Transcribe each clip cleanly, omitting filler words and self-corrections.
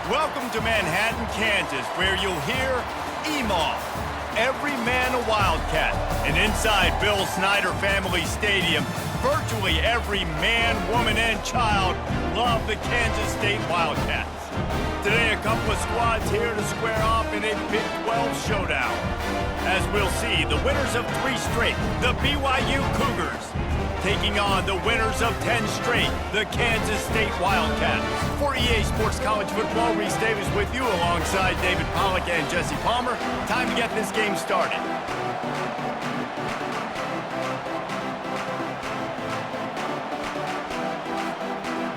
Welcome to Manhattan, Kansas, where you'll hear EMAW, every man a Wildcat. And inside Bill Snyder Family Stadium, virtually every man, woman, and child love the Kansas State Wildcats. Today, a couple of squads here to square off in a Big 12 showdown. As we'll see, the winners of 3 straight, the BYU Cougars, taking on the winners of 10 straight, the Kansas State Wildcats. For EA Sports College Football, Reese Davis with you alongside David Pollack and Jesse Palmer. Time to get this game started.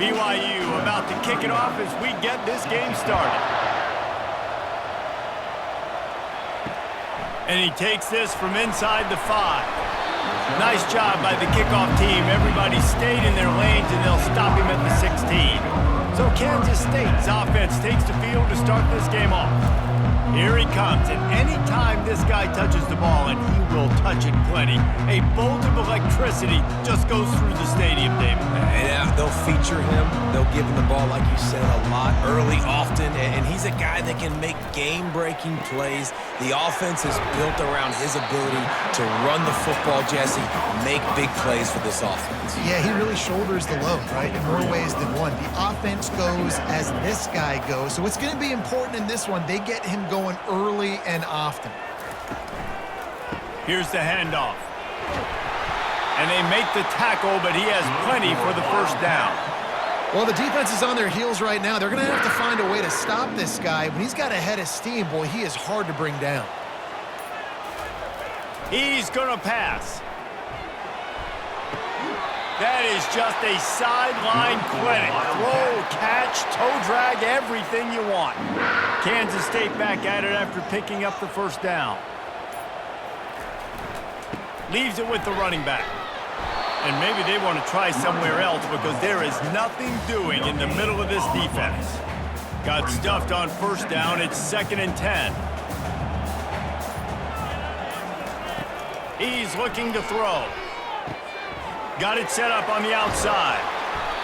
BYU about to kick it off as we get this game started. And he takes this from inside the 5. Nice job by the kickoff team. Everybody stayed in their lanes, and they'll stop him at the 16. So Kansas State's offense takes the field to start this game off. Here he comes, and any time this guy touches the ball, and he will touch it plenty, a bolt of electricity just goes through the stadium, David. And they'll feature him. They'll give him the ball, like you said, a lot, early, often, and he's a guy that can make game-breaking plays. The offense is built around his ability to run the football, Jesse, make big plays for this offense. Yeah, he really shoulders the load, right, in more ways than one. The offense goes as this guy goes, so it's going to be important in this one. They get him going early and often. Here's the handoff. And they make the tackle, but he has plenty for the first down. Well, the defense is on their heels right now. They're going to have to find a way to stop this guy. When he's got a head of steam, boy, he is hard to bring down. He's going to pass. That is just a sideline clinic. Throw, catch, toe drag, everything you want. Kansas State back at it after picking up the first down. Leaves it with the running back. And maybe they want to try somewhere else because there is nothing doing in the middle of this defense. Got stuffed on first down. It's 2nd and 10. He's looking to throw. Got it set up on the outside.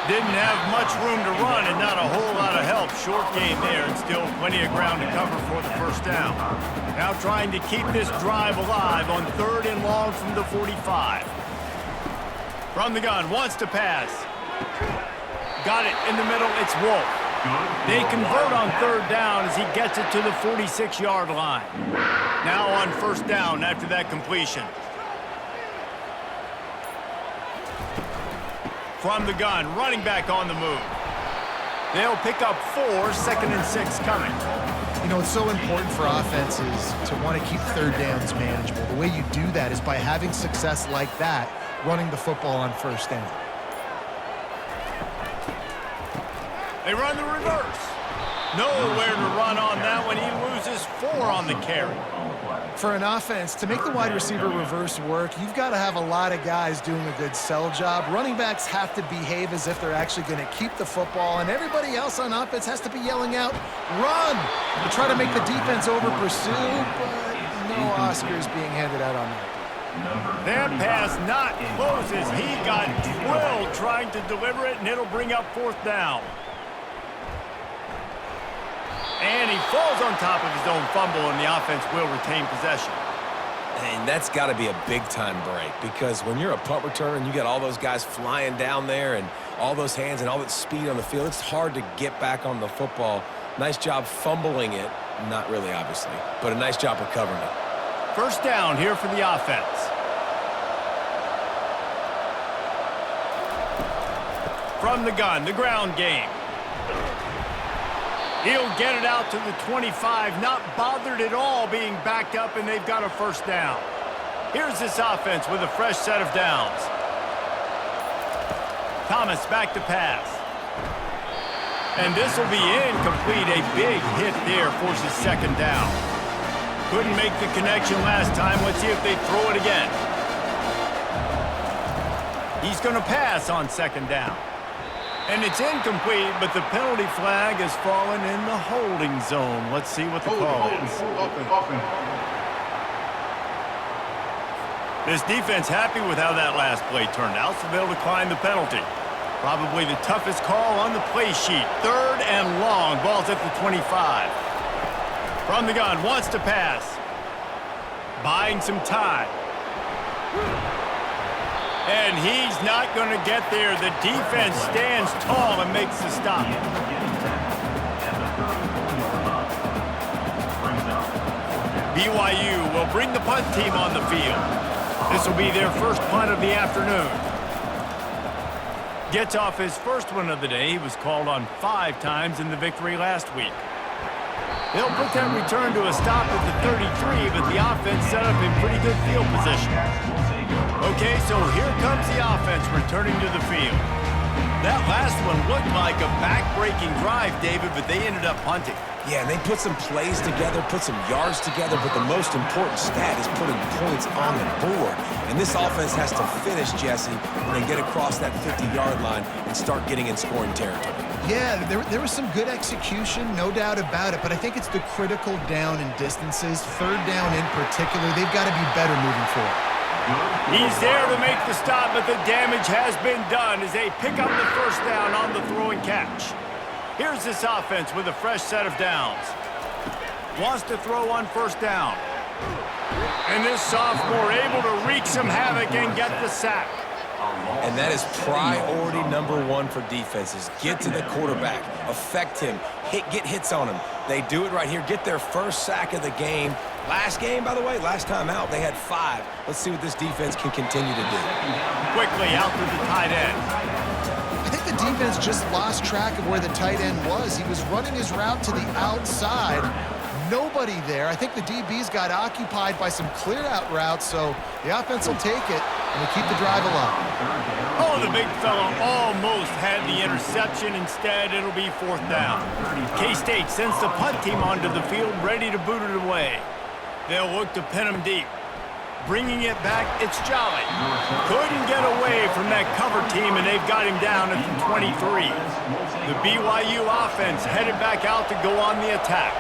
Didn't have much room to run and not a whole lot of help. Short game there and still plenty of ground to cover for the first down. Now trying to keep this drive alive on 3rd and long from the 45. From the gun, wants to pass. Got it in the middle, it's Wolf. They convert on 3rd down as he gets it to the 46-yard line. Now on first down after that completion. From the gun, running back on the move. They'll pick up 4, 2nd and 6 coming. You know, it's so important for offenses to want to keep 3rd downs manageable. The way you do that is by having success like that, running the football on first down. They run the reverse. Nowhere to run on that one. He loses 4 on the carry. For an offense, to make the wide receiver reverse work, you've got to have a lot of guys doing a good sell job. Running backs have to behave as if they're actually going to keep the football, and everybody else on offense has to be yelling out, run, to try to make the defense over-pursue, but no Oscars being handed out on that. That pass not close as he got drilled trying to deliver it, and it'll bring up 4th down. And he falls on top of his own fumble, and the offense will retain possession. And that's got to be a big-time break because when you're a punt returner and you got all those guys flying down there and all those hands and all that speed on the field, it's hard to get back on the football. Nice job fumbling it. Not really, obviously, but a nice job recovering it. First down here for the offense. From the gun, the ground game. He'll get it out to the 25, not bothered at all being backed up, and they've got a first down. Here's this offense with a fresh set of downs. Thomas back to pass. And this will be incomplete. A big hit there forces 2nd down. Couldn't make the connection last time. Let's see if they throw it again. He's going to pass on 2nd down. And it's incomplete, but the penalty flag has fallen in the holding zone. Let's see what the call is. This defense happy with how that last play turned out, so they'll decline the penalty. Probably the toughest call on the play sheet. 3rd and long. Ball's at the 25. From the gun, wants to pass. Buying some time. And he's not going to get there. The defense stands tall and makes the stop. BYU will bring the punt team on the field. This will be their first punt of the afternoon. Gets off his first one of the day. He was called on 5 times in the victory last week. They'll put that return to a stop at the 33, but the offense set up in pretty good field position. Okay, so here comes the offense returning to the field. That last one looked like a back-breaking drive, David, but they ended up punting. Yeah, and they put some plays together, put some yards together, but the most important stat is putting points on the board. And this offense has to finish, Jesse, and then get across that 50-yard line and start getting in scoring territory. Yeah, there was some good execution, no doubt about it, but I think it's the critical down and distances, 3rd down in particular. They've got to be better moving forward. He's there to make the stop, but the damage has been done as they pick up the first down on the throw and catch. Here's this offense with a fresh set of downs. Wants to throw on 1st down. And this sophomore able to wreak some havoc and get the sack. And that is priority #1 for defenses. Get to the quarterback, affect him, get hits on him. They do it right here, get their first sack of the game. Last game, by the way, last time out, they had 5. Let's see what this defense can continue to do. Quickly out to the tight end. I think the defense just lost track of where the tight end was. He was running his route to the outside. Nobody there. I think the DBs got occupied by some clear-out routes, so the offense will take it and will keep the drive alive. Oh, the big fella almost had the interception. Instead, it'll be 4th down. K-State sends the punt team onto the field, ready to boot it away. They'll look to pin him deep. Bringing it back, it's Jolly. Couldn't get away from that cover team, and they've got him down at the 23. The BYU offense headed back out to go on the attack.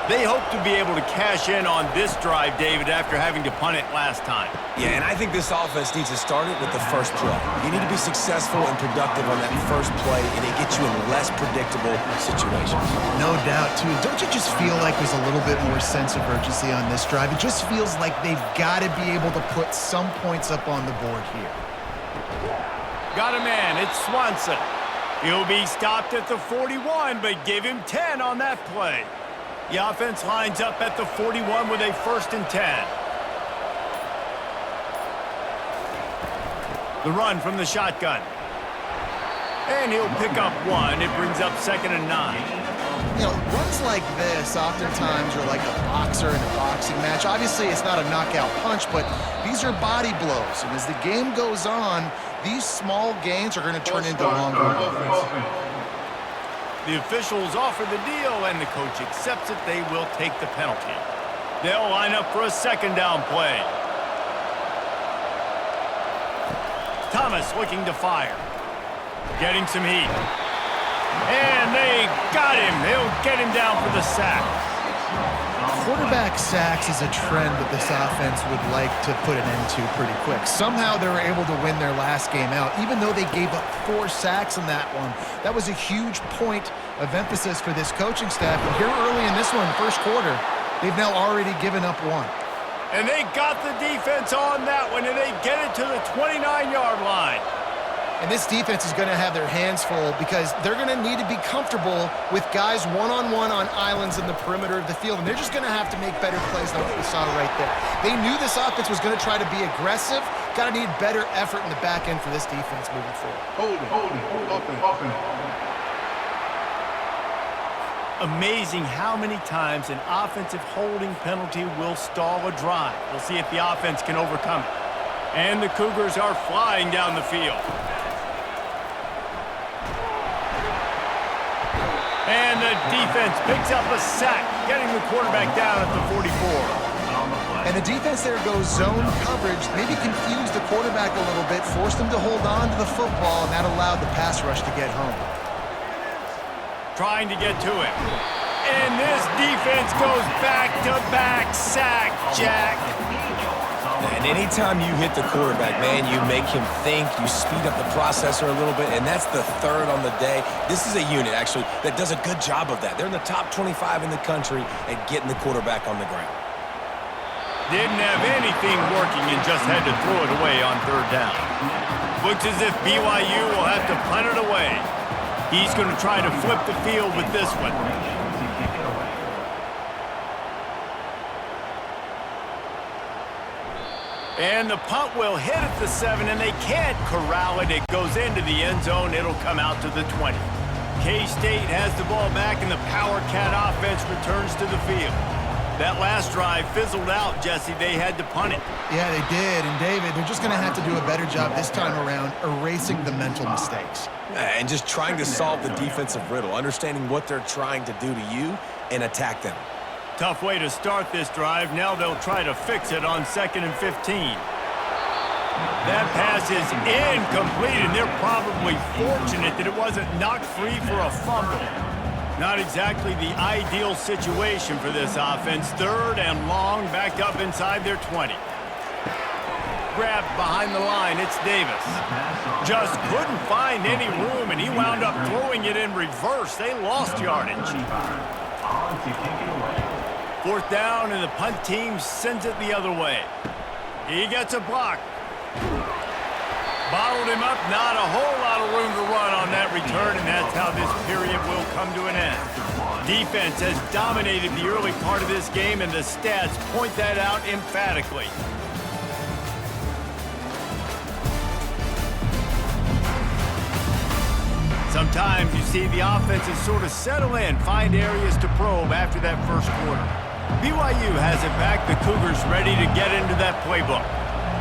They hope to be able to cash in on this drive, David, after having to punt it last time. Yeah, and I think this offense needs to start it with the first play. You need to be successful and productive on that first play, and it gets you in less predictable situations. No doubt, too. Don't you just feel like there's a little bit more sense of urgency on this drive? It just feels like they've got to be able to put some points up on the board here. Got a man. It's Swanson. He'll be stopped at the 41, but give him 10 on that play. The offense lines up at the 41 with a 1st and 10. The run from the shotgun. And he'll pick up 1. It brings up 2nd and 9. You know, runs like this oftentimes are like a boxer in a boxing match. Obviously, it's not a knockout punch, but these are body blows. And as the game goes on, these small gains are going to turn into longer ones. The officials offer the deal, and the coach accepts it. They will take the penalty. They'll line up for a 2nd down play. Thomas looking to fire. Getting some heat. And they got him. They'll get him down for the sack. Quarterback sacks is a trend that this offense would like to put an end to pretty quick. Somehow they were able to win their last game out, even though they gave up 4 sacks in that one. That was a huge point of emphasis for this coaching staff. And here early in this one, first quarter, they've now already given up 1. And they got the defense on that one, and they get it to the 29-yard line. And this defense is going to have their hands full because they're going to need to be comfortable with guys one-on-one on islands in the perimeter of the field. And they're just going to have to make better plays than what we saw right there. They knew this offense was going to try to be aggressive. Got to need better effort in the back end for this defense moving forward. Hold it. Amazing how many times an offensive holding penalty will stall a drive. We'll see if the offense can overcome it. And the Cougars are flying down the field. And the defense picks up a sack, getting the quarterback down at the 44. And the defense there goes zone coverage, maybe confused the quarterback a little bit, forced him to hold on to the football, and that allowed the pass rush to get home. Trying to get to him. And this defense goes back-to-back sack, Jack. And anytime you hit the quarterback, man, you make him think, you speed up the processor a little bit, and that's the third on the day. This is a unit, actually, that does a good job of that. They're in the top 25 in the country at getting the quarterback on the ground. Didn't have anything working and just had to throw it away on third down. Looks as if BYU will have to punt it away. He's going to try to flip the field with this one. And the punt will hit at the 7, and they can't corral it. It goes into the end zone. It'll come out to the 20. K-State has the ball back, and the Power Cat offense returns to the field. That last drive fizzled out, Jesse. They had to punt it. Yeah, they did. And, David, they're just going to have to do a better job this time around erasing the mental mistakes. And just trying to solve the defensive riddle, understanding what they're trying to do to you and attack them. Tough way to start this drive. Now they'll try to fix it on 2nd and 15. That pass is incomplete, and they're probably fortunate that it wasn't knocked free for a fumble. Not exactly the ideal situation for this offense. 3rd and long, back up inside their 20. Grabbed behind the line, it's Davis. Just couldn't find any room, and he wound up throwing it in reverse. They lost yardage. 4th down, and the punt team sends it the other way. He gets a block. Bottled him up. Not a whole lot of room to run on that return, and that's how this period will come to an end. Defense has dominated the early part of this game, and the stats point that out emphatically. Sometimes you see the offenses sort of settle in, find areas to probe after that first quarter. BYU has it back. The Cougars ready to get into that playbook.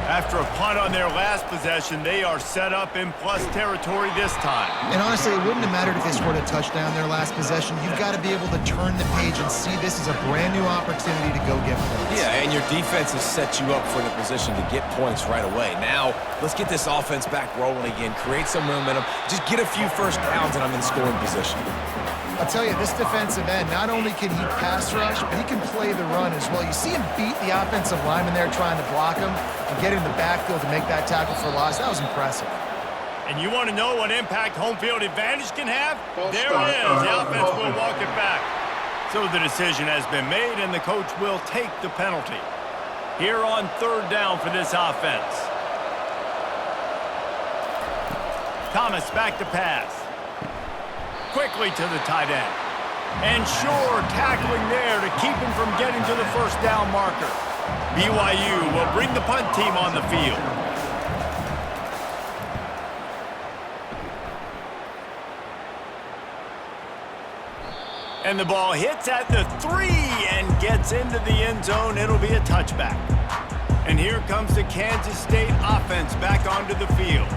After a punt on their last possession, they are set up in plus territory this time. And honestly, it wouldn't have mattered if they scored a touchdown their last possession. You've got to be able to turn the page and see this as a brand new opportunity to go get points. Yeah, and your defense has set you up for the position to get points right away. Now, let's get this offense back rolling again, create some momentum, just get a few first downs, and I'm in scoring position. I'll tell you, this defensive end, not only can he pass rush, but he can play the run as well. You see him beat the offensive lineman there trying to block him and get in the backfield to make that tackle for loss. That was impressive. And you want to know what impact home field advantage can have? There it is. The offense will walk it back. So the decision has been made, and the coach will take the penalty. Here on 3rd down for this offense. Thomas back to pass. Quickly to the tight end. And sure, tackling there to keep him from getting to the first down marker. BYU will bring the punt team on the field. And the ball hits at the 3 and gets into the end zone. It'll be a touchback. And here comes the Kansas State offense back onto the field.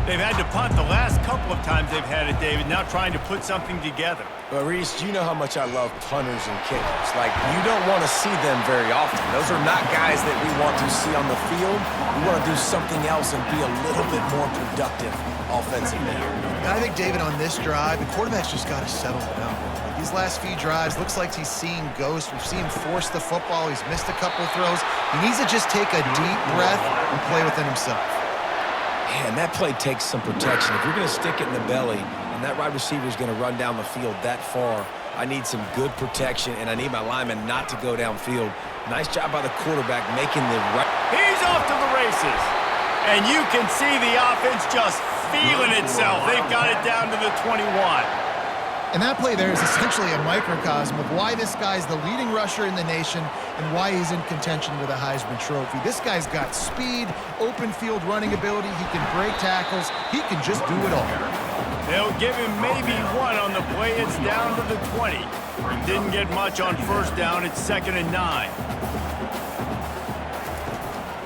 They've had to punt the last couple of times they've had it, David, now trying to put something together. But, Reese, you know how much I love punters and kickers. Like, you don't want to see them very often. Those are not guys that we want to see on the field. We want to do something else and be a little bit more productive offensively. And I think, David, on this drive, the quarterback's just got to settle down. These last few drives, looks like he's seeing ghosts. We've seen him force the football. He's missed a couple of throws. He needs to just take a deep breath and play within himself. Man, that play takes some protection. If you're going to stick it in the belly and that wide receiver is going to run down the field that far, I need some good protection, and I need my lineman not to go downfield. Nice job by the quarterback making the right. He's off to the races. And you can see the offense just feeling itself. They've got it down to the 21. And that play there is essentially a microcosm of why this guy's the leading rusher in the nation and why he's in contention with a Heisman Trophy. This guy's got speed, open field running ability. He can break tackles. He can just do it all. They'll give him maybe one on the play. It's down to the 20. Didn't get much on first down. It's 2nd and 9.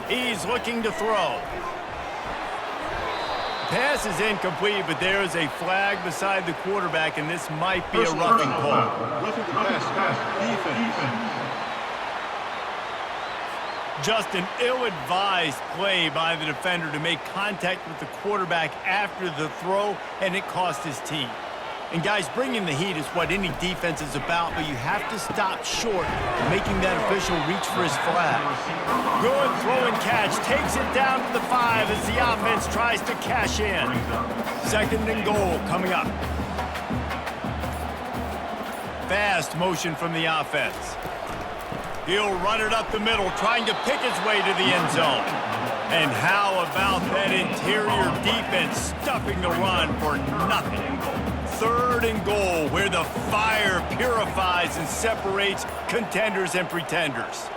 He's looking to throw. Pass is incomplete, but there is a flag beside the quarterback, and this might be a roughing call. Roughing the pass. Defense. Just an ill-advised play by the defender to make contact with the quarterback after the throw, and it cost his team. And guys, bringing the heat is what any defense is about, but you have to stop short of making that official reach for his flag. Good throw and catch. Takes it down to the 5 as the offense tries to cash in. 2nd and goal coming up. Fast motion from the offense. He'll run it up the middle, trying to pick his way to the end zone. And how about that interior defense stuffing the run for nothing? 3rd and goal, where the fire purifies and separates contenders and pretenders.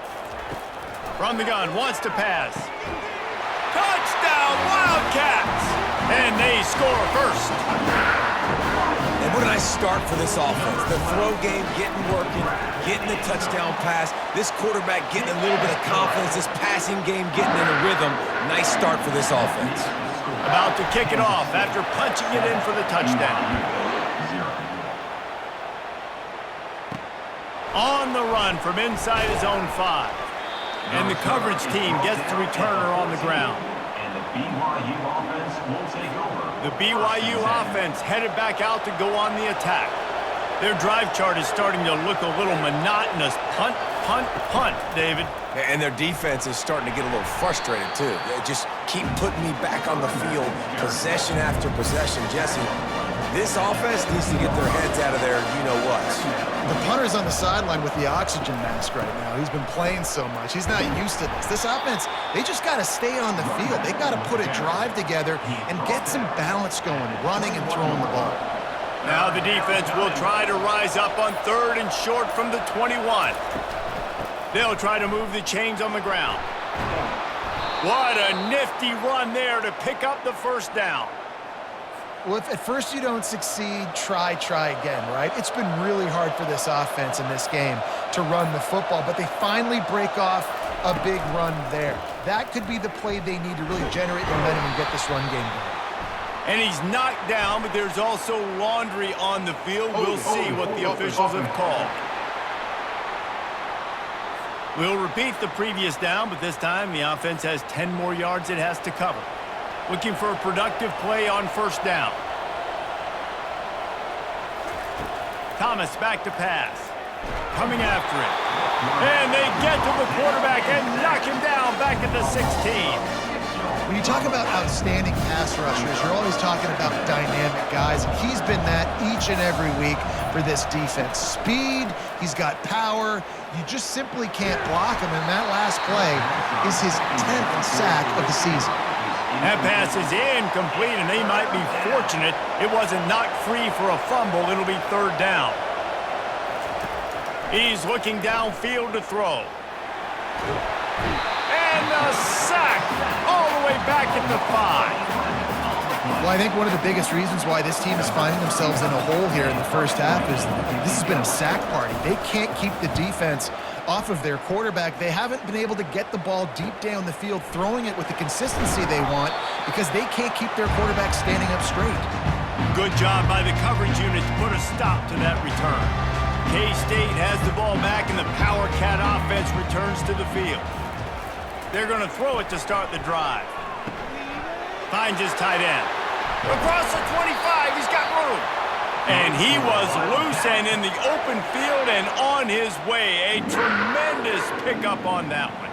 From the gun, wants to pass. Touchdown, Wildcats! And they score first. And what a nice start for this offense. The throw game getting working, getting the touchdown pass. This quarterback getting a little bit of confidence. This passing game getting in a rhythm. Nice start for this offense. About to kick it off after punching it in for the touchdown. On the run from inside his own 5. And the coverage team gets the returner on the ground. And the BYU offense will take over. The BYU offense headed back out to go on the attack. Their drive chart is starting to look a little monotonous. Punt, punt, punt, David. And their defense is starting to get a little frustrated, too. They just keep putting me back on the field, possession after possession. Jesse, this offense needs to get their heads out of there, you-know-what. The punter's on the sideline with the oxygen mask right now. He's been playing so much. He's not used to this. This offense, they just got to stay on the field. They got to put a drive together and get some balance going, running and throwing the ball. Now the defense will try to rise up on 3rd and short from the 21. They'll try to move the chains on the ground. What a nifty run there to pick up the 1st down. Well, if at first you don't succeed, try again, right? It's been really hard for this offense in this game to run the football, but they finally break off a big run there. That could be the play they need to really generate momentum and get this run game going. And he's knocked down, but there's also laundry on the field. We'll see what the officials have called. We'll repeat the previous down, but this time the offense has 10 more yards it has to cover. Looking for a productive play on 1st down. Thomas back to pass. Coming after it. And they get to the quarterback and knock him down back at the 16. When you talk about outstanding pass rushers, you're always talking about dynamic guys, and he's been that each and every week for this defense. Speed, he's got power. You just simply can't block him, and that last play is his 10th sack of the season. That pass is incomplete, and they might be fortunate it wasn't knocked free for a fumble. It'll be 3rd down. He's looking downfield to throw. And a sack all the way back at the 5. Well, I think one of the biggest reasons why this team is finding themselves in a hole here in the 1st half is this has been a sack party. They can't keep the defense off of their quarterback. They haven't been able to get the ball deep down the field, throwing it with the consistency they want because they can't keep their quarterback standing up straight. Good job by the coverage unit to put a stop to that return. K-State has the ball back, and the Power Cat offense returns to the field. They're going to throw it to start the drive. Finds his tight end. Across the 25, he's got room. And he was loose and in the open field and on his way. A tremendous pickup on that one.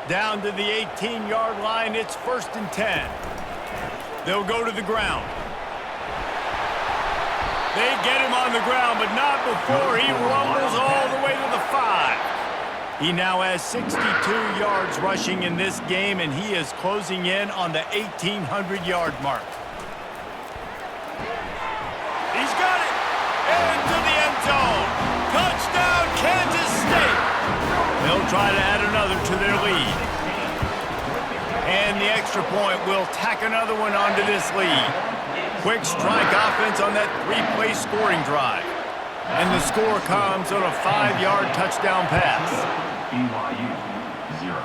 Down to the 18-yard line, it's 1st and 10. They'll go to the ground. They get him on the ground, but not before he rumbles all the way to the 5. He now has 62 yards rushing in this game, and he is closing in on the 1,800-yard mark. He's got it! Into the end zone! Touchdown, Kansas State! They'll try to add another to their lead. And the extra point will tack another one onto this lead. Quick strike offense on that 3-play scoring drive. And the score comes on a 5-yard touchdown pass. BYU 0.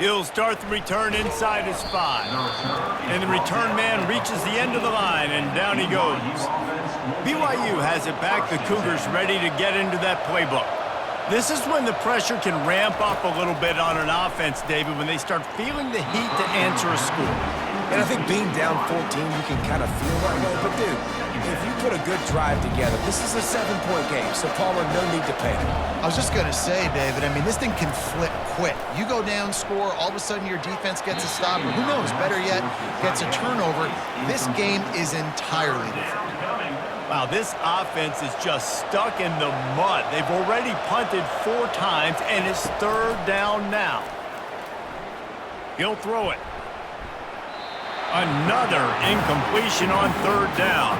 He'll start the return inside his 5. And the return man reaches the end of the line, and down he goes. BYU has it back. The Cougars ready to get into that playbook. This is when the pressure can ramp up a little bit on an offense, David, when they start feeling the heat to answer a score. And I think being down 14, you can kind of feel that way. But, dude, if you put a good drive together, this is a 7-point game, so Palmer, no need to panic. I was just going to say, David, I mean, this thing can flip quick. You go down, score, all of a sudden your defense gets a stop, or who knows, better yet, gets a turnover. This game is entirely different. Wow, this offense is just stuck in the mud. They've already punted 4 times, and it's 3rd down now. He'll throw it. Another incompletion on 3rd down.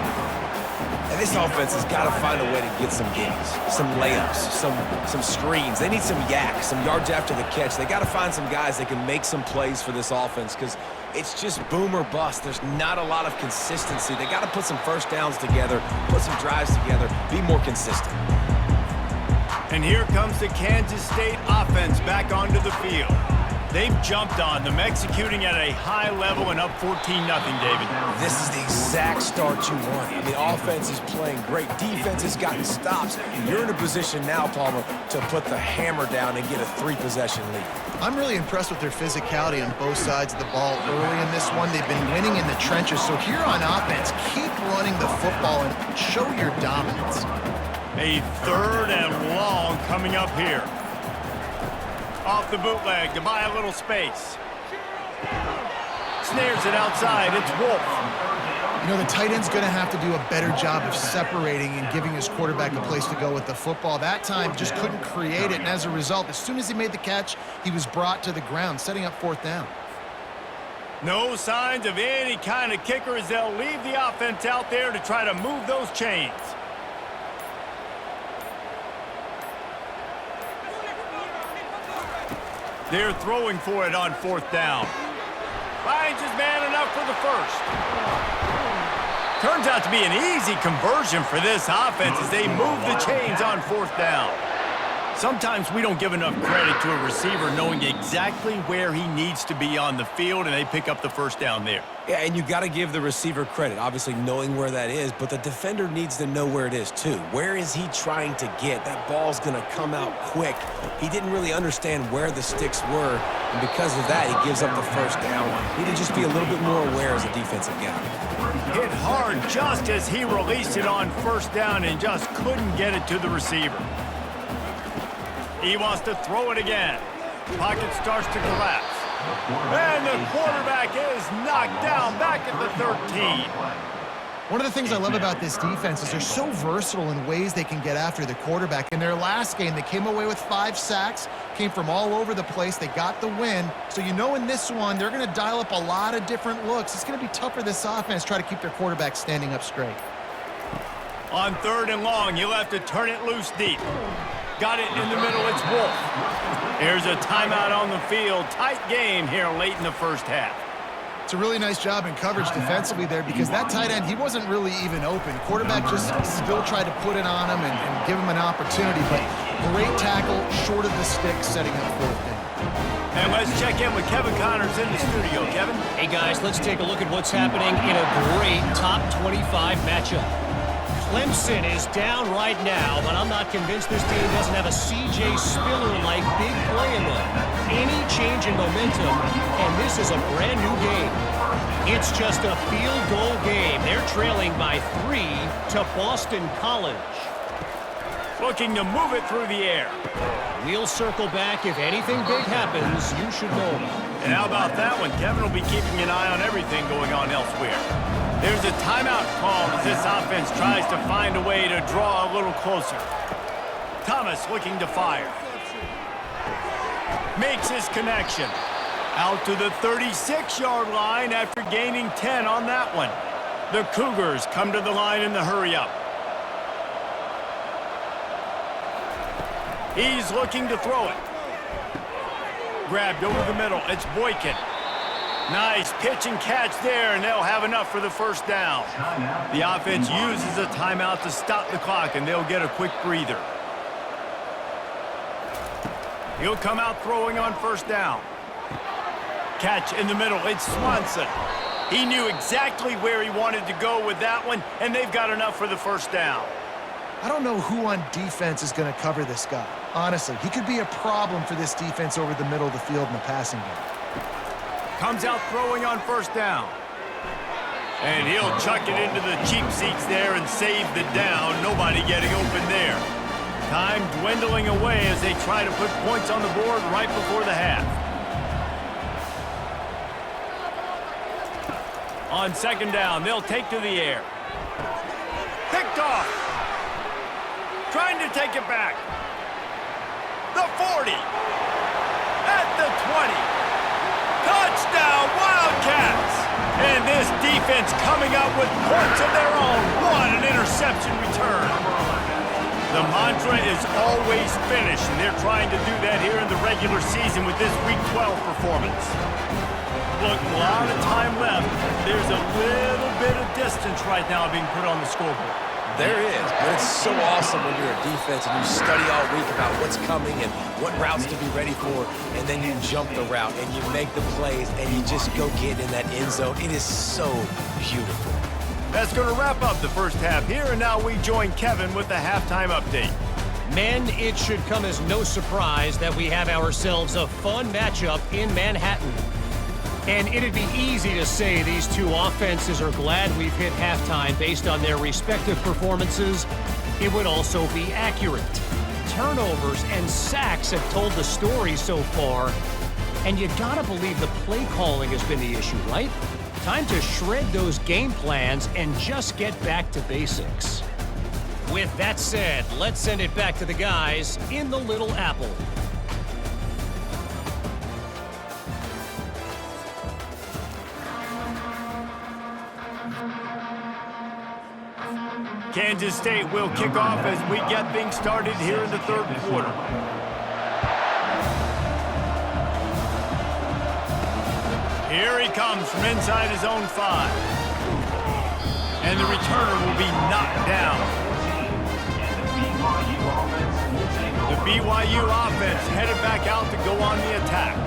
And this offense has got to find a way to get some gains, some layups, some screens. They need some yak, some yards after the catch. They got to find some guys that can make some plays for this offense because it's just boom or bust. There's not a lot of consistency. They got to put some first downs together, put some drives together, be more consistent. And here comes the Kansas State offense back onto the field. They've jumped on them, executing at a high level and up 14-0, David. This is the exact start you want. The offense is playing great. Defense has gotten stops. You're in a position now, Palmer, to put the hammer down and get a 3-possession lead. I'm really impressed with their physicality on both sides of the ball early in this one. They've been winning in the trenches. So here on offense, keep running the football and show your dominance. A 3rd and long coming up here. Off the bootleg to buy a little space. Snares it outside. It's Wolf. You know, the tight end's going to have to do a better job of separating and giving his quarterback a place to go with the football. That time just couldn't create it, and as a result, as soon as he made the catch, he was brought to the ground, setting up 4th down. No signs of any kind of kicker as they'll leave the offense out there to try to move those chains. They're throwing for it on 4th down. Finds his man enough for the 1st. Turns out to be an easy conversion for this offense as they move the chains on 4th down. Sometimes we don't give enough credit to a receiver knowing exactly where he needs to be on the field, and they pick up the 1st down there. Yeah, and you got to give the receiver credit, obviously knowing where that is, but the defender needs to know where it is too. Where is he trying to get? That ball's going to come out quick. He didn't really understand where the sticks were, and because of that, he gives up the 1st down. He needed to just be a little bit more aware as a defensive guy. Hit hard just as he released it on 1st down and just couldn't get it to the receiver. He wants to throw it again. Pocket starts to collapse. And the quarterback is knocked down back at the 13. One of the things I love about this defense is they're so versatile in ways they can get after the quarterback. In their last game, they came away with 5 sacks, came from all over the place. They got the win. So you know in this one, they're going to dial up a lot of different looks. It's going to be tough for this offense to try to keep their quarterback standing up straight. On 3rd and long, he'll have to turn it loose deep. Got it in the middle, it's Wolf. Here's a timeout on the field. Tight game here late in the 1st half. It's a really nice job in coverage defensively there because that tight end, he wasn't really even open. Quarterback just still tried to put it on him and give him an opportunity, but great tackle, short of the stick, setting up 4th down. And let's check in with Kevin Connors in the studio. Kevin? Hey, guys, let's take a look at what's happening in a great top 25 matchup. Clemson is down right now, but I'm not convinced this team doesn't have a C.J. Spiller-like big play in them. Any change in momentum, and this is a brand-new game. It's just a field goal game. They're trailing by 3 to Boston College. Looking to move it through the air. We'll circle back. If anything big happens, you should know about it. And how about that one? Kevin will be keeping an eye on everything going on elsewhere. There's a timeout call as this offense tries to find a way to draw a little closer. Thomas looking to fire. Makes his connection. Out to the 36-yard line after gaining 10 on that one. The Cougars come to the line in the hurry-up. He's looking to throw it. Grabbed over the middle. It's Boykin. Nice pitch and catch there, and they'll have enough for the 1st down. The offense uses a timeout to stop the clock, and they'll get a quick breather. He'll come out throwing on 1st down. Catch in the middle. It's Swanson. He knew exactly where he wanted to go with that one, and they've got enough for the 1st down. I don't know who on defense is going to cover this guy. Honestly, he could be a problem for this defense over the middle of the field in the passing game. Comes out throwing on 1st down. And he'll chuck it into the cheap seats there and save the down. Nobody getting open there. Time dwindling away as they try to put points on the board right before the half. On second down, they'll take to the air. Picked off. Trying to take it back. The 40. At the 20. Touchdown, Wildcats! And this defense coming up with points of their own. What an interception return. The mantra is always finish, and they're trying to do that here in the regular season with this Week 12 performance. Look, a lot of time left. There's a little bit of distance right now being put on the scoreboard. There is, but it's so awesome when you're a defense and you study all week about what's coming and what routes to be ready for, and then you jump the route and you make the plays and you just go get in that end zone. It is so beautiful. That's going to wrap up the first half here, and now we join Kevin with the halftime update. Men, it should come as no surprise that we have ourselves a fun matchup in Manhattan. And it'd be easy to say these two offenses are glad we've hit halftime based on their respective performances. It would also be accurate. Turnovers and sacks have told the story so far. And you gotta believe the play calling has been the issue, right? Time to shred those game plans and just get back to basics. With that said, let's send it back to the guys in the Little Apple. Kansas State will kick off as we get things started here in the third quarter. Here he comes from inside his own 5. And the returner will be knocked down. The BYU offense headed back out to go on the attack.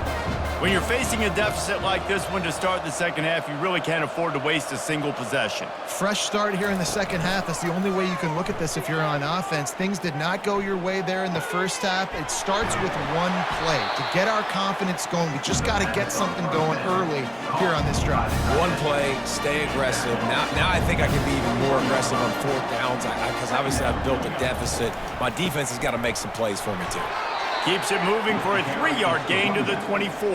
When you're facing a deficit like this one to start the second half, you really can't afford to waste a single possession. Fresh start here in the second half. That's the only way you can look at this if you're on offense. Things did not go your way there in the first half. It starts with one play. To get our confidence going, we just got to get something going early here on this drive. One play, stay aggressive. Now I think I can be even more aggressive on fourth downs because obviously I've built a deficit. My defense has got to make some plays for me too. Keeps it moving for a 3-yard gain to the 24.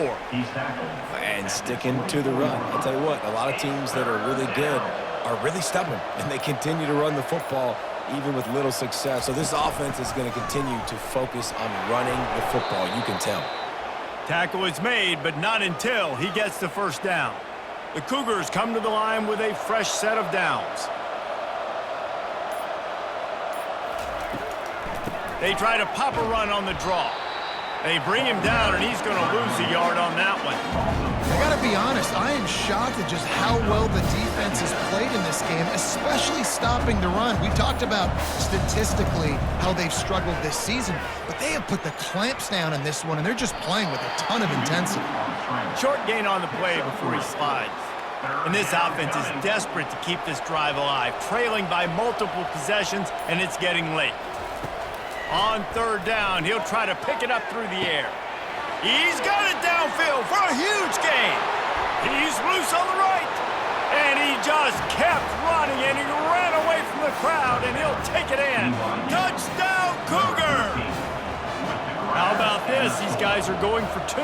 And sticking to the run. I'll tell you what, a lot of teams that are really good are really stubborn, and they continue to run the football even with little success. So this offense is going to continue to focus on running the football, you can tell. Tackle is made, but not until he gets the first down. The Cougars come to the line with a fresh set of downs. They try to pop a run on the draw. They bring him down, and he's going to lose a yard on that one. I got to be honest, I am shocked at just how well the defense has played in this game, especially stopping the run. We talked about statistically how they've struggled this season, but they have put the clamps down in this one, and they're just playing with a ton of intensity. Short gain on the play before he slides. And this offense is desperate to keep this drive alive, trailing by multiple possessions, and it's getting late. On third down, he'll try to pick it up through the air. He's got it downfield for a huge gain. He's loose on the right. And he just kept running, and he ran away from the crowd, and he'll take it in. Touchdown, Cougar! How about this? These guys are going for 2.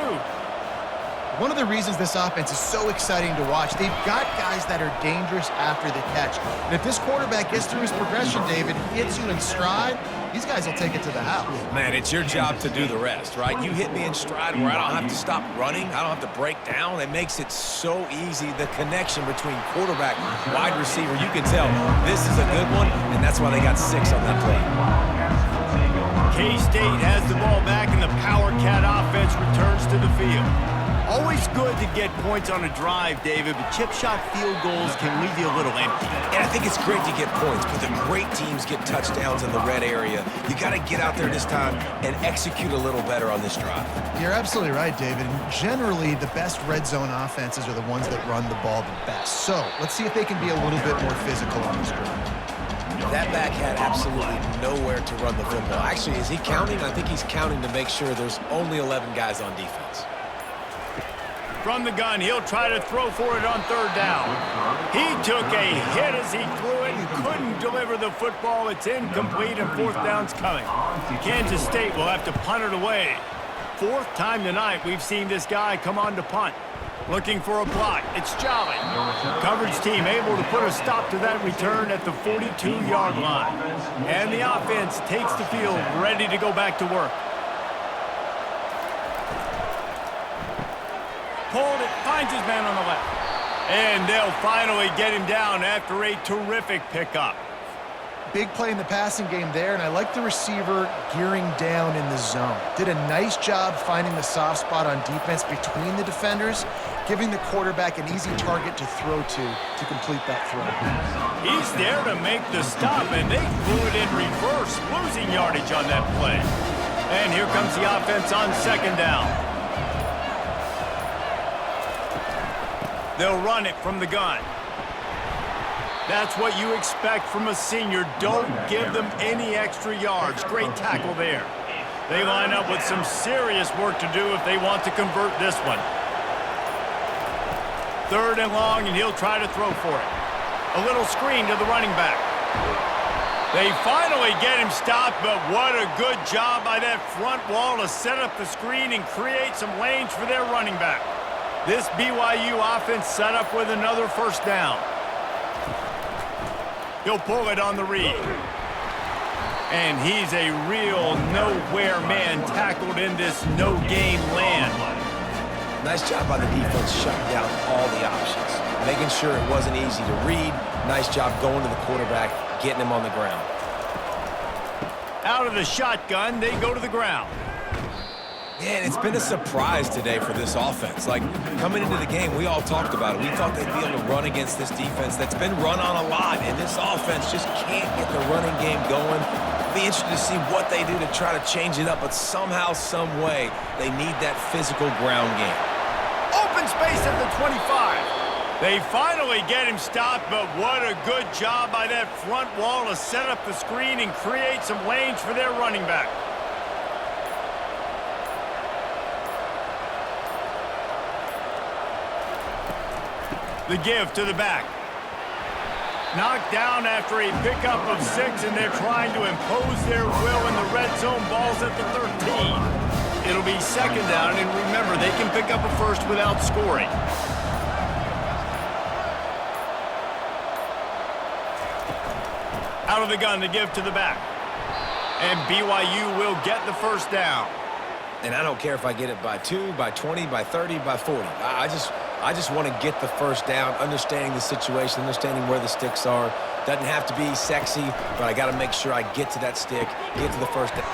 One of the reasons this offense is so exciting to watch, they've got guys that are dangerous after the catch. And if this quarterback gets through his progression, David, hits you in stride, these guys will take it to the house. Man, it's your job to do the rest, right? You hit me in stride where I don't have to stop running. I don't have to break down. It makes it so easy. The connection between quarterback and wide receiver, you can tell this is a good one, and that's why they got 6 on that play. K-State has the ball back, and the Power Cat offense returns to the field. Always good to get points on a drive, David, but chip shot field goals can leave you a little empty. And I think it's great to get points, but the great teams get touchdowns in the red area. You got to get out there this time and execute a little better on this drive. You're absolutely right, David. And generally, the best red zone offenses are the ones that run the ball the best. So let's see if they can be a little bit more physical on this drive. That back had absolutely nowhere to run the football. Actually, is he counting? I think he's counting to make sure there's only 11 guys on defense. From the gun, he'll try to throw for it on third down. He took a hit as he threw it and couldn't deliver the football. It's incomplete and fourth down's coming. Kansas State will have to punt it away. Fourth time tonight we've seen this guy come on to punt. Looking for a block. It's Jolly. Coverage team able to put a stop to that return at the 42-yard line. And the offense takes the field ready to go back to work. Pulled it, finds his man on the left. And they'll finally get him down after a terrific pickup. Big play in the passing game there, and I like the receiver gearing down in the zone. Did a nice job finding the soft spot on defense between the defenders, giving the quarterback an easy target to throw to complete that throw. He's there to make the stop, and they threw it in reverse, losing yardage on that play. And here comes the offense on second down. They'll run it from the gun. That's what you expect from a senior. Don't give them any extra yards. Great tackle there. They line up with some serious work to do if they want to convert this one. Third and long, and he'll try to throw for it. A little screen to the running back. They finally get him stopped, but what a good job by that front wall to set up the screen and create some lanes for their running back. This BYU offense set up with another first down. He'll pull it on the read. And he's a real nowhere man tackled in this no-game land. Nice job by the defense shutting down all the options, making sure it wasn't easy to read. Nice job going to the quarterback, getting him on the ground. Out of the shotgun, they go to the ground. Yeah, and it's been a surprise today for this offense. Like, coming into the game, we all talked about it. We thought they'd be able to run against this defense that's been run on a lot, and this offense just can't get the running game going. Be interested to see what they do to try to change it up, but somehow, some way, they need that physical ground game. Open space at the 25. They finally get him stopped, but what a good job by that front wall to set up the screen and create some lanes for their running back. The give to the back. Knocked down after a pickup of 6, and they're trying to impose their will in the red zone. Ball's at the 13. It'll be second down, and remember, they can pick up a first without scoring. Out of the gun to give to the back. And BYU will get the first down. And I don't care if I get it by 2, by 20, by 30, by 40. I just want to get the first down, understanding the situation, understanding where the sticks are. Doesn't have to be sexy, but I got to make sure I get to that stick, get to the first down.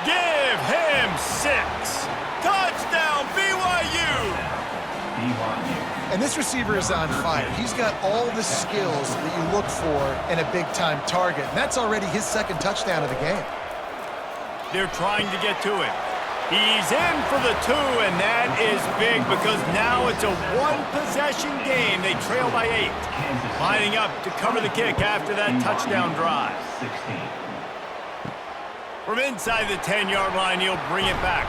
Give him 6. Touchdown, BYU! And this receiver is on fire. He's got all the skills that you look for in a big-time target. And that's already his second touchdown of the game. They're trying to get to him. He's in for the 2, and that is big because now it's a one-possession game. They trail by 8. Lining up to cover the kick after that touchdown drive. From inside the 10-yard line, he'll bring it back.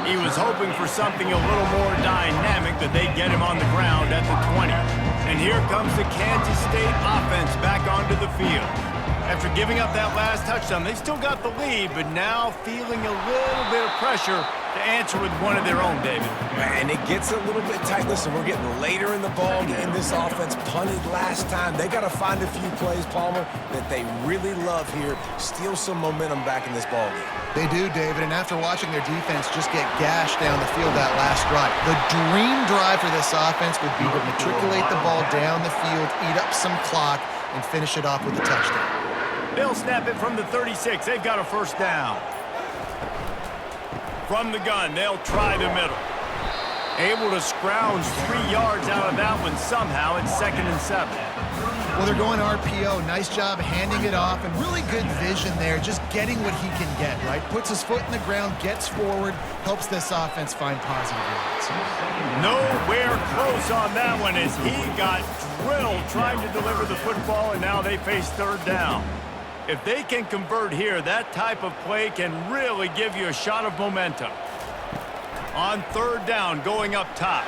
He was hoping for something a little more dynamic, but they get him on the ground at the 20. And here comes the Kansas State offense back onto the field. After giving up that last touchdown, they still got the lead, but now feeling a little bit of pressure to answer with one of their own, David. And it gets a little bit tight. Listen, we're getting later in the ball game. This offense punted last time. They got to find a few plays, Palmer, that they really love here. Steal some momentum back in this ball game. They do, David, and after watching their defense just get gashed down the field that last drive, the dream drive for this offense would be to matriculate the ball down the field, eat up some clock, and finish it off with a touchdown. They'll snap it from the 36. They've got a first down. From the gun, they'll try the middle. Able to scrounge 3 yards out of that one somehow. It's 2nd and 7. Well, they're going RPO. Nice job handing it off, and really good vision there, just getting what he can get, right? Puts his foot in the ground, gets forward, helps this offense find positive yards. Nowhere close on that one as he got drilled trying to deliver the football, and now they face third down. If they can convert here, that type of play can really give you a shot of momentum. On third down, going up top.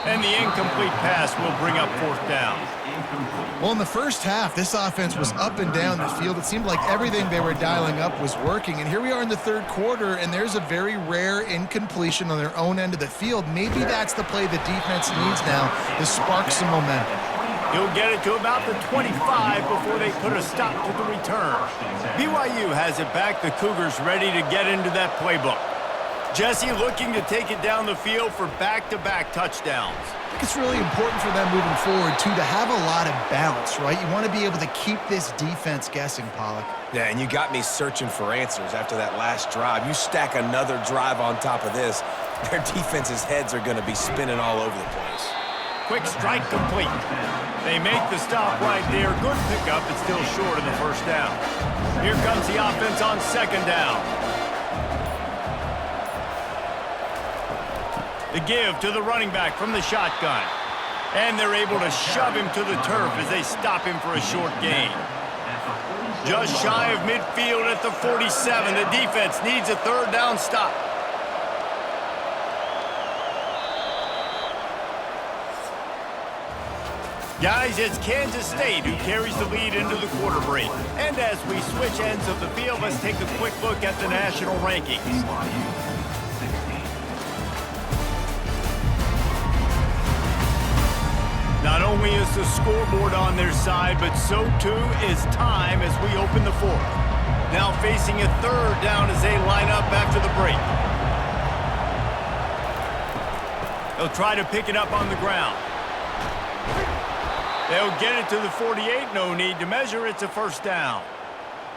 And the incomplete pass will bring up 4th down. Well, in the first half, this offense was up and down the field. It seemed like everything they were dialing up was working. And here we are in the third quarter, and there's a very rare incompletion on their own end of the field. Maybe that's the play the defense needs now to spark some momentum. He'll get it to about the 25 before they put a stop to the return. BYU has it back. The Cougars ready to get into that playbook. Jesse looking to take it down the field for back-to-back touchdowns. I think it's really important for them moving forward, too, to have a lot of balance, right? You want to be able to keep this defense guessing, Pollock. Yeah, and you got me searching for answers after that last drive. You stack another drive on top of this, their defense's heads are going to be spinning all over the place. Quick strike complete. They make the stop right there. Good pickup, but still short of the 1st down. Here comes the offense on 2nd down. The give to the running back from the shotgun. And they're able to shove him to the turf as they stop him for a short gain. Just shy of midfield at the 47. The defense needs a 3rd down stop. Guys, it's Kansas State who carries the lead into the quarter break. And as we switch ends of the field, let's take a quick look at the national rankings. Not only is the scoreboard on their side, but so too is time as we open the 4th. Now facing a 3rd down as they line up after the break. They'll try to pick it up on the ground. They'll get it to the 48. No need to measure. It's a 1st down.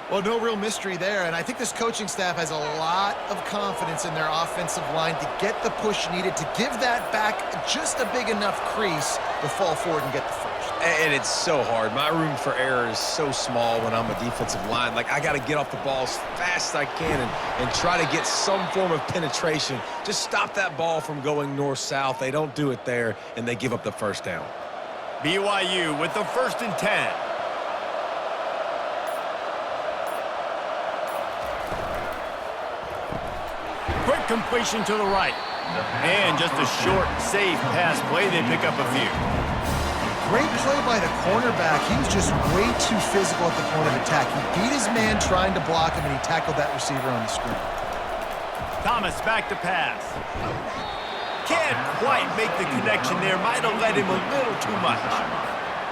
Well, no real mystery there, and I think this coaching staff has a lot of confidence in their offensive line to get the push needed to give that back just a big enough crease to fall forward and get the 1st. And it's so hard. My room for error is so small when I'm a defensive line. Like, I got to get off the ball as fast as I can and try to get some form of penetration. Just stop that ball from going north-south. They don't do it there, and they give up the 1st down. BYU with the 1st and 10. Quick completion to the right. And just a short, safe pass play. They pick up a few. Great play by the cornerback. He was just way too physical at the point of attack. He beat his man trying to block him, and he tackled that receiver on the screen. Thomas back to pass. Can't quite make the connection there. Might have let him a little too much.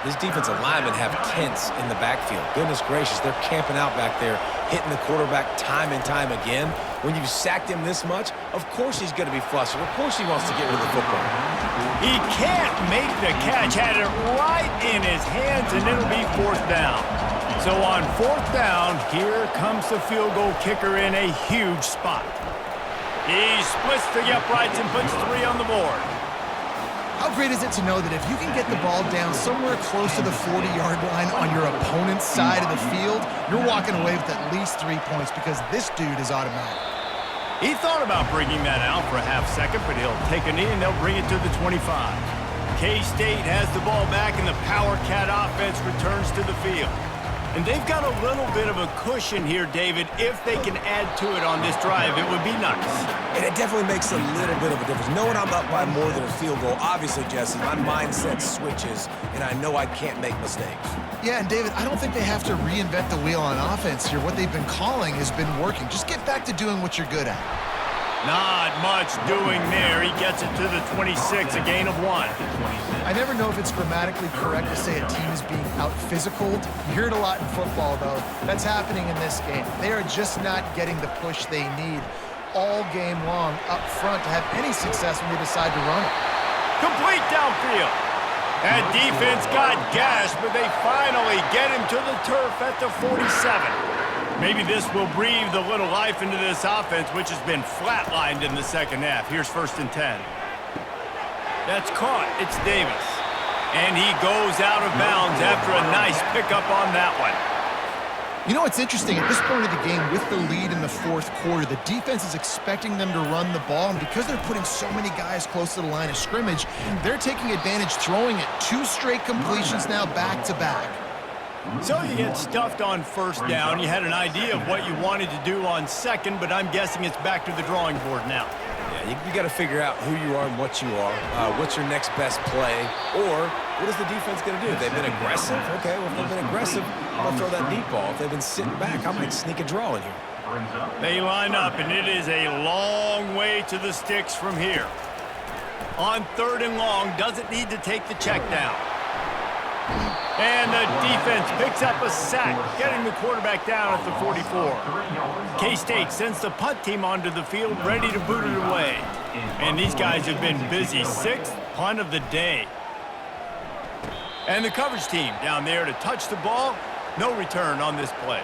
These defensive linemen have tents in the backfield. Goodness gracious, they're camping out back there, hitting the quarterback time and time again. When you've sacked him this much, of course he's going to be flustered. Of course he wants to get rid of the football. He can't make the catch. Had it right in his hands, and it'll be 4th down. So on 4th down, here comes the field goal kicker in a huge spot. He splits the uprights and puts 3 on the board. How great is it to know that if you can get the ball down somewhere close to the 40-yard line on your opponent's side of the field, you're walking away with at least 3 points because this dude is automatic. He thought about bringing that out for a half second, but he'll take a knee and they'll bring it to the 25. K-State has the ball back and the Power Cat offense returns to the field. And they've got a little bit of a cushion here, David. If they can add to it on this drive, it would be nice. And it definitely makes a little bit of a difference. Knowing I'm up by more than a field goal, obviously, Jesse, my mindset switches, and I know I can't make mistakes. Yeah, and David, I don't think they have to reinvent the wheel on offense here. What they've been calling has been working. Just get back to doing what you're good at. Not much doing there. He gets it to the 26, a gain of 1. I never know if it's grammatically correct to say a team is being out-physicaled. You hear it a lot in football, though. That's happening in this game. They are just not getting the push they need all game long up front to have any success when they decide to run it. Complete downfield. That defense got gashed, but they finally get him to the turf at the 47. Maybe this will breathe a little life into this offense, which has been flatlined in the 2nd half. Here's 1st and 10. That's caught. It's Davis. And he goes out of bounds after a nice pickup on that one. You know, it's interesting. At this point of the game, with the lead in the 4th quarter, the defense is expecting them to run the ball. And because they're putting so many guys close to the line of scrimmage, they're taking advantage, throwing it. 2 straight completions now back-to-back. So you get stuffed on 1st down. You had an idea of what you wanted to do on 2nd, but I'm guessing it's back to the drawing board now. You got to figure out who you are and what you are. What's your next best play? Or what is the defense going to do? If they've been aggressive, okay, well, if they've been aggressive, I'm going to throw that deep ball. If they've been sitting back, I might sneak a draw in here. They line up, and it is a long way to the sticks from here. On 3rd and long, doesn't need to take the check down. And the defense picks up a sack, getting the quarterback down at the 44. K-State sends the punt team onto the field, ready to boot it away. And these guys have been busy. 6th punt of the day. And the coverage team down there to touch the ball. No return on this play.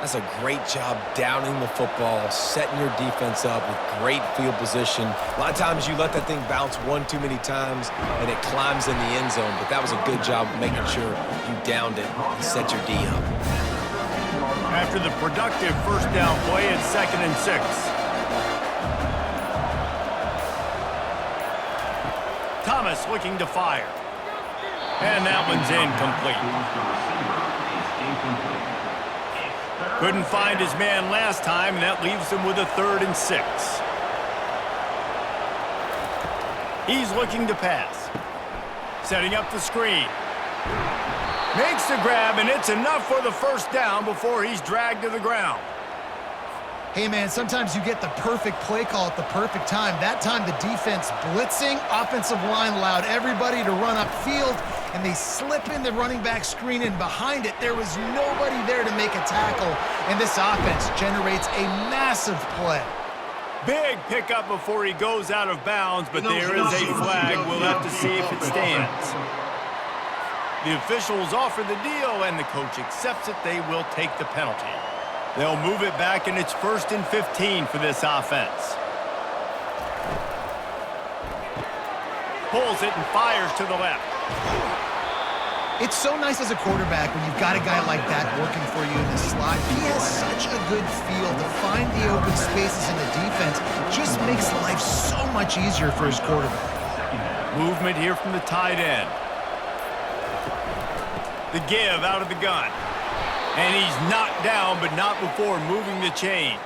That's a great job downing the football, setting your defense up with great field position. A lot of times you let that thing bounce one too many times and it climbs in the end zone, but that was a good job of making sure you downed it and set your D up. After the productive first down play, it's 2nd and 6. Thomas looking to fire. And that one's incomplete. Couldn't find his man last time, and that leaves him with a 3rd and 6. He's looking to pass. Setting up the screen. Makes the grab, and it's enough for the first down before he's dragged to the ground. Hey, man, sometimes you get the perfect play call at the perfect time. That time, the defense blitzing, offensive line allowed everybody to run upfield, and they slip in the running back screen, and behind it, there was nobody there to make a tackle, and this offense generates a massive play. Big pickup before he goes out of bounds, but there is a flag. We'll have to see if it stands. The officials offer the deal, and the coach accepts it. They will take the penalty. They'll move it back, and it's 1st and 15 for this offense. Pulls it and fires to the left. It's so nice as a quarterback when you've got a guy like that working for you in the slot. He has such a good feel to find the open spaces in the defense. Just makes life so much easier for his quarterback. Movement here from the tight end. The give out of the gun. And he's knocked down, but not before moving the chains.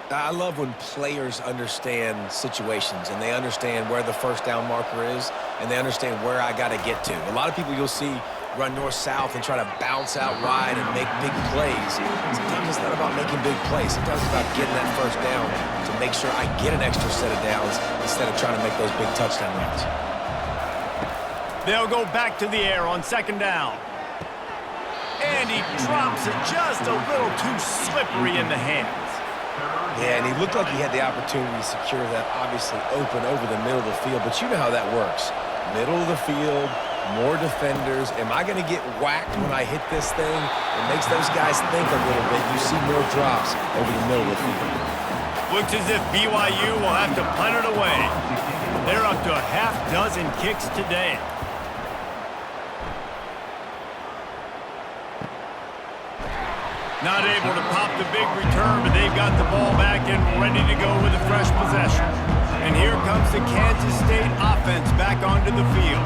I love when players understand situations and they understand where the first down marker is and they understand where I got to get to. A lot of people you'll see run north-south and try to bounce out wide and make big plays. Sometimes it's not about making big plays. Sometimes it's about getting that first down to make sure I get an extra set of downs instead of trying to make those big touchdown runs. They'll go back to the air on 2nd down. And he drops it just a little too slippery in the hands. Yeah, and he looked like he had the opportunity to secure that obviously open over the middle of the field, but you know how that works. Middle of the field, more defenders. Am I going to get whacked when I hit this thing? It makes those guys think a little bit. You see more drops over the middle of the field. Looks as if BYU will have to punt it away. They're up to a half dozen kicks today. Not able to pop the big return, but they've got the ball back and ready to go with a fresh possession. And here comes the Kansas State offense back onto the field.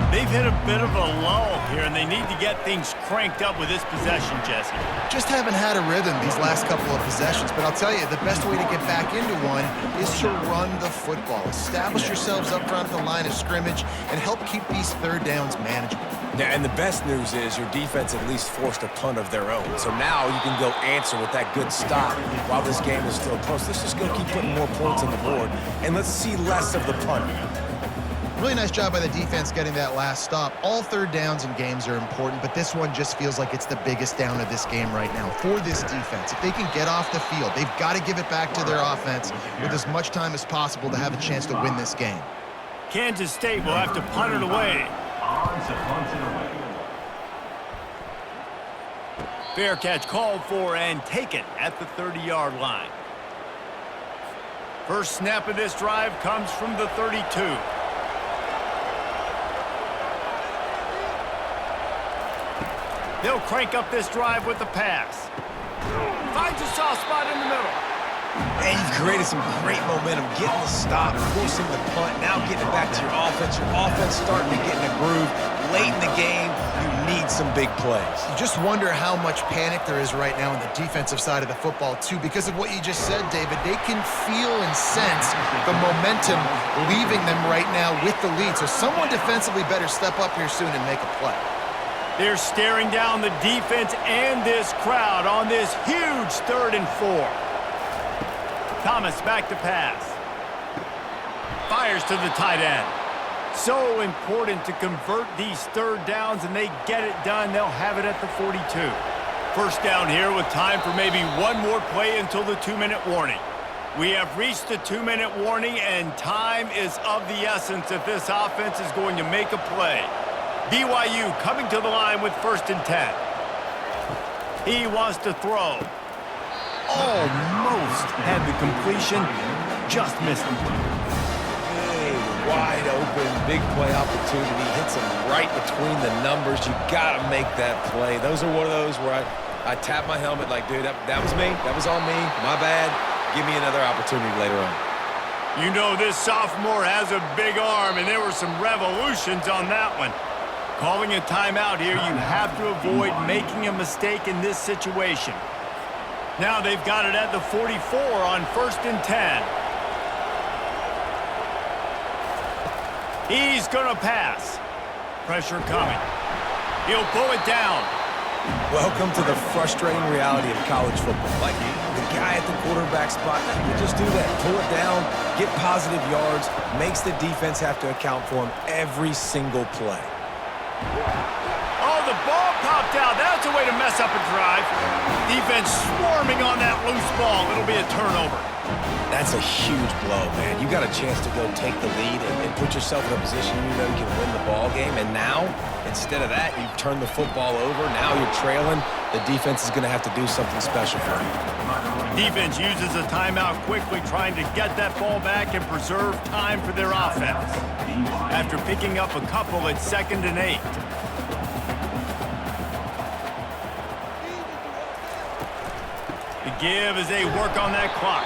They've hit a bit of a lull here, and they need to get things cranked up with this possession, Jesse. Just haven't had a rhythm these last couple of possessions, but I'll tell you, the best way to get back into one is to run the football. Establish yourselves up front at the line of scrimmage and help keep these 3rd downs manageable. Yeah, and the best news is your defense at least forced a punt of their own. So now you can go answer with that good stop while this game is still close. Let's just go keep putting more points on the board, and let's see less of the punt. Really nice job by the defense getting that last stop. All 3rd downs in games are important, but this one just feels like it's the biggest down of this game right now for this defense. If they can get off the field, they've got to give it back to their offense with as much time as possible to have a chance to win this game. Kansas State will have to punt it away. Fair catch called for and taken at the 30-yard line. First snap of this drive comes from the 32. They'll crank up this drive with the pass. Finds a soft spot in the middle. And you've created some great momentum, getting the stop, forcing the punt, now getting it back to your offense. Your offense starting to get in a groove. late in the game, you need some big plays. You just wonder how much panic there is right now on the defensive side of the football, too, because of what you just said, David. They can feel and sense the momentum leaving them right now with the lead. So someone defensively better step up here soon and make a play. They're staring down the defense and this crowd on this huge 3rd and 4. Thomas back to pass. Fires to the tight end. So important to convert these 3rd downs, and they get it done. They'll have it at the 42. First down here with time for maybe one more play until the 2-minute warning. We have reached the 2-minute warning, and time is of the essence if this offense is going to make a play. BYU coming to the line with 1st and 10. He wants to throw. Almost had the completion, just missed him. Wide open, big play opportunity, hits him right between the numbers. You gotta make that play. Those are one of those where I tap my helmet like, dude, that was me. That was on me. My bad. Give me another opportunity later on. You know this sophomore has a big arm, and there were some revolutions on that one. Calling a timeout here, you have to avoid making a mistake in this situation. Now they've got it at the 44 on 1st and 10. He's going to pass. Pressure coming. He'll pull it down. Welcome to the frustrating reality of college football. Like, the guy at the quarterback spot, you just do that. Pull it down, get positive yards, makes the defense have to account for him every single play. Oh, the ball popped out. That's a way to mess up a drive. Defense swarming on that loose ball. It'll be a turnover. That's a huge blow, man. You got a chance to go take the lead and put yourself in a position you know you can win the ball game. And now, instead of that, you turn the football over. Now you're trailing. The defense is going to have to do something special for you. Defense uses a timeout quickly, trying to get that ball back and preserve time for their offense. After picking up a couple, it's 2nd and 8. The give as they work on that clock.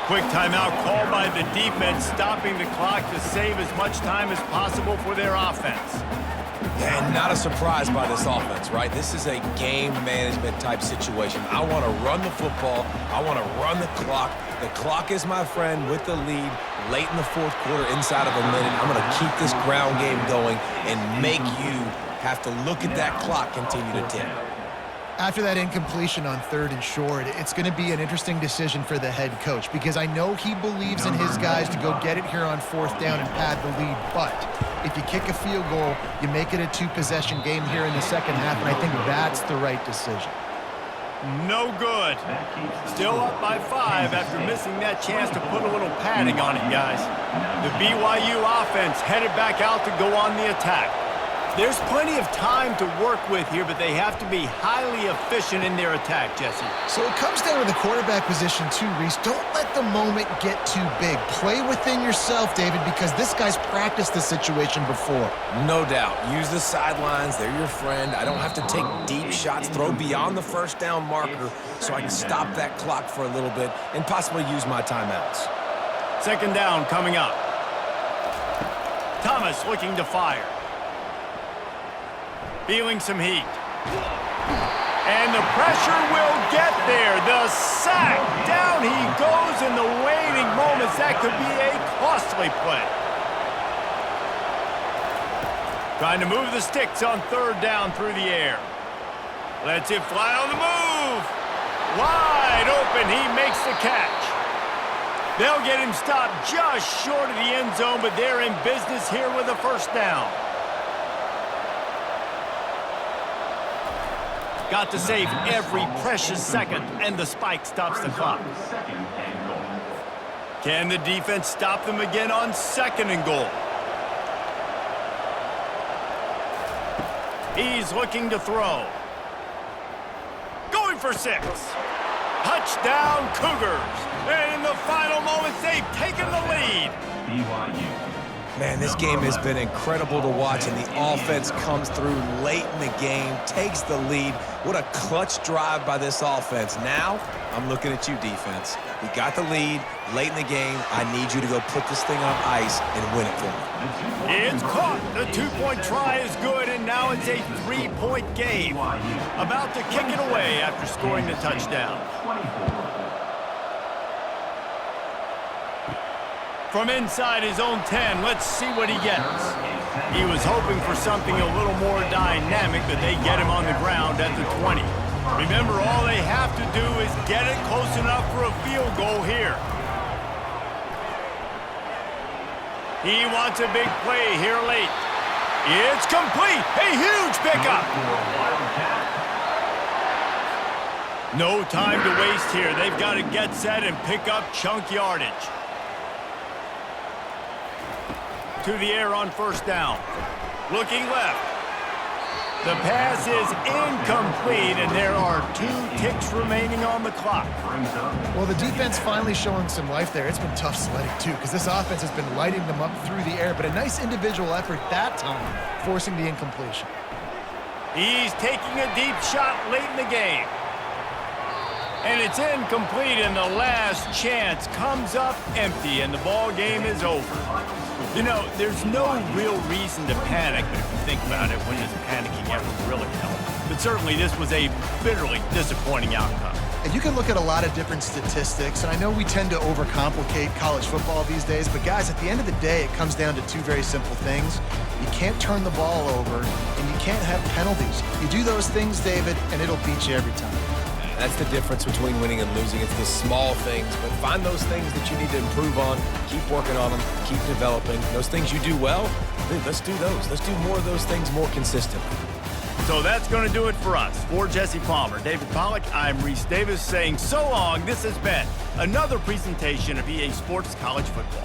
Quick timeout called by the defense, stopping the clock to save as much time as possible for their offense. And not a surprise by this offense, right? This is a game management type situation. I want to run the football. I want to run the clock. The clock is my friend with the lead late in the 4th quarter, inside of a minute. I'm going to keep this ground game going and make you have to look at that clock continue to tick. After that incompletion on 3rd and short, it's going to be an interesting decision for the head coach because I know he believes in his guys to go get it here on 4th down and pad the lead. But if you kick a field goal, you make it a 2-possession game here in the 2nd half, and I think that's the right decision. No good. Still up by 5 after missing that chance to put a little padding on it, guys. The BYU offense headed back out to go on the attack. There's plenty of time to work with here, but they have to be highly efficient in their attack, Jesse. So it comes down to the quarterback position too, Reese. Don't let the moment get too big. Play within yourself, David, because this guy's practiced the situation before. No doubt. Use the sidelines. They're your friend. I don't have to take deep shots, throw beyond the 1st down marker so I can stop that clock for a little bit and possibly use my timeouts. 2nd down coming up. Thomas looking to fire. Feeling some heat. And the pressure will get there. The sack. Down he goes in the waning moments. That could be a costly play. Trying to move the sticks on 3rd down through the air. Lets it fly on the move. Wide open. He makes the catch. They'll get him stopped just short of the end zone, but they're in business here with a 1st down. Got to save every precious second, and the spike stops the clock. Can the defense stop them again on 2nd and goal? He's looking to throw. Going for 6. Touchdown, Cougars. And in the final moments, they've taken the lead. BYU. Man, this game has been incredible to watch, and the offense comes through late in the game, takes the lead. What a clutch drive by this offense. Now, I'm looking at you, defense. We got the lead late in the game. I need you to go put this thing on ice and win it for me. It's caught. The two-point try is good, and now it's a three-point game. About to kick it away after scoring the touchdown. From inside his own 10, let's see what he gets. He was hoping for something a little more dynamic, but they get him on the ground at the 20. Remember, all they have to do is get it close enough for a field goal here. He wants a big play here late. It's complete. A huge pickup. No time to waste here. They've got to get set and pick up chunk yardage. To the air on first down. Looking left. The pass is incomplete, and there are 2 ticks remaining on the clock. Well, the defense finally showing some life there. It's been tough sledding, too, because this offense has been lighting them up through the air, but a nice individual effort that time, forcing the incompletion. He's taking a deep shot late in the game. And it's incomplete, and the last chance comes up empty, and the ball game is over. You know, there's no real reason to panic, but if you think about it, when does panicking ever really help? But certainly this was a bitterly disappointing outcome. And you can look at a lot of different statistics, and I know we tend to overcomplicate college football these days, but guys, at the end of the day, it comes down to 2 very simple things. You can't turn the ball over, and you can't have penalties. You do those things, David, and it'll beat you every time. That's the difference between winning and losing. It's the small things, but find those things that you need to improve on. Keep working on them. Keep developing. Those things you do well, dude, let's do those. Let's do more of those things more consistently. So that's going to do it for us. For Jesse Palmer, David Pollack, I'm Reese Davis saying so long. This has been another presentation of EA Sports College Football.